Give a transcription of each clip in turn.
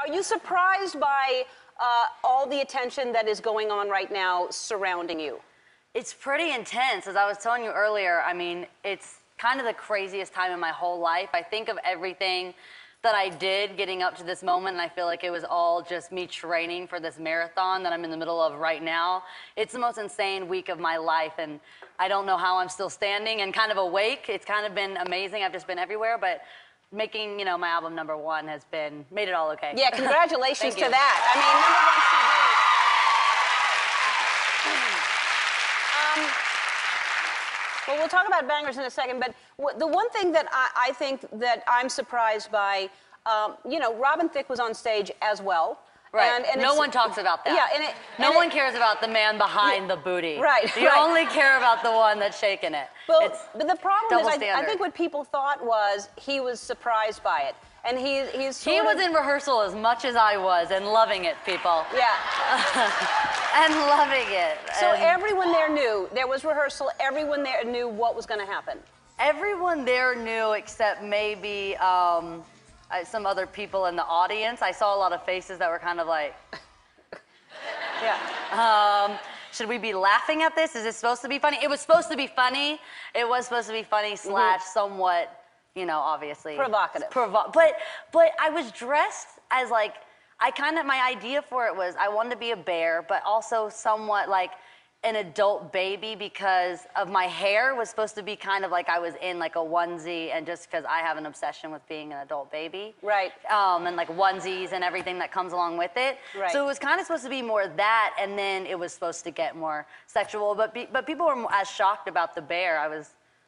Are you surprised by all the attention that is going on right now surrounding you? It's pretty intense. As I was telling you earlier, I mean, it's kind of the craziest time in my whole life. I think of everything that I did getting up to this moment, and I feel like it was all just me training for this marathon that I'm in the middle of right now. It's the most insane week of my life, and I don't know how I'm still standing and kind of awake. It's kind of been amazing. I've just been everywhere, but making, you know, my album #1 has made it all okay. Yeah, congratulations to that. I mean, #1 CD. Well, we'll talk about bangers in a second, but the one thing that I think that I'm surprised by, you know, Robin Thicke was on stage as well. Right. And no one talks about that. Yeah, no one cares about the man behind the booty. Right. You only care about the one that's shaking it. But the problem is, I think what people thought was he was surprised by it. And he was in rehearsal as much as I was and loving it, people. Yeah. And loving it. So everyone there knew, there was rehearsal, everyone there knew what was going to happen. Everyone there knew except maybe some other people in the audience. I saw a lot of faces that were kind of like, yeah. Should we be laughing at this? Is this supposed to be funny? It was supposed to be funny. It was supposed to be funny / somewhat, you know, obviously. Provocative. But I was dressed as like, my idea for it was I wanted to be a bear, but also somewhat like an adult baby because of my hair was supposed to be kind of like I was in like a onesie, and just because I have an obsession with being an adult baby. Right. And like onesies and everything that comes along with it. Right. So it was kind of supposed to be more that, and then it was supposed to get more sexual. But people were as shocked about the bear.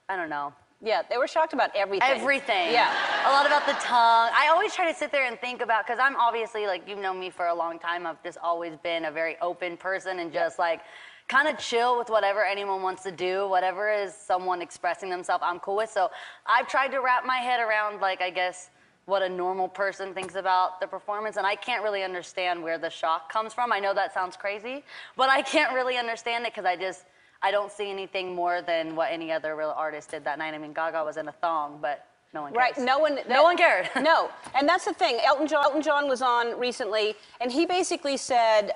I don't know. Yeah, they were shocked about everything. Everything. Yeah. A lot about the tongue. I always try to sit there and think about, because I'm obviously, like, you've known me for a long time. I've just always been a very open person and just, like, kind of chill with whatever anyone wants to do. Whatever is someone expressing themselves, I'm cool with. So I've tried to wrap my head around, like, I guess, what a normal person thinks about the performance. And I can't really understand where the shock comes from. I know that sounds crazy, but I can't really understand it because I don't see anything more than what any other real artist did that night. I mean, Gaga was in a thong, but no one cares. Right, no one cared. No, and that's the thing. Elton John was on recently, and he basically said,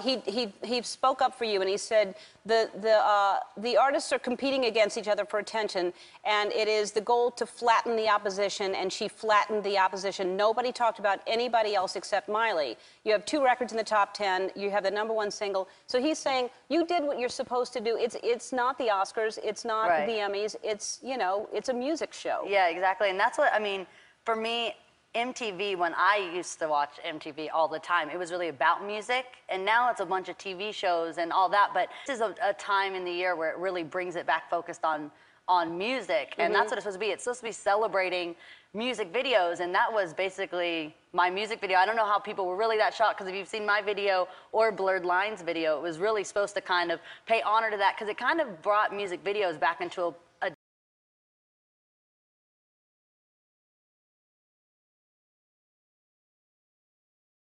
he spoke up for you, and he said the artists are competing against each other for attention, and it is the goal to flatten the opposition, and she flattened the opposition. Nobody talked about anybody else except Miley. You have 2 records in the top 10. You have the #1 single. So he's saying, you did what you're supposed to do. It's not the Oscars. It's not the VMAs. It's, you know, it's a music show. Yeah, exactly. And that's what, I mean, for me, MTV, when I used to watch MTV all the time, it was really about music. And now it's a bunch of TV shows and all that. But this is a time in the year where it really brings it back focused on music. And that's what it's supposed to be. It's supposed to be celebrating music videos. And that was basically my music video. I don't know how people were really that shocked, because if you've seen my video or Blurred Lines video, it was really supposed to kind of pay honor to that, because it kind of brought music videos back into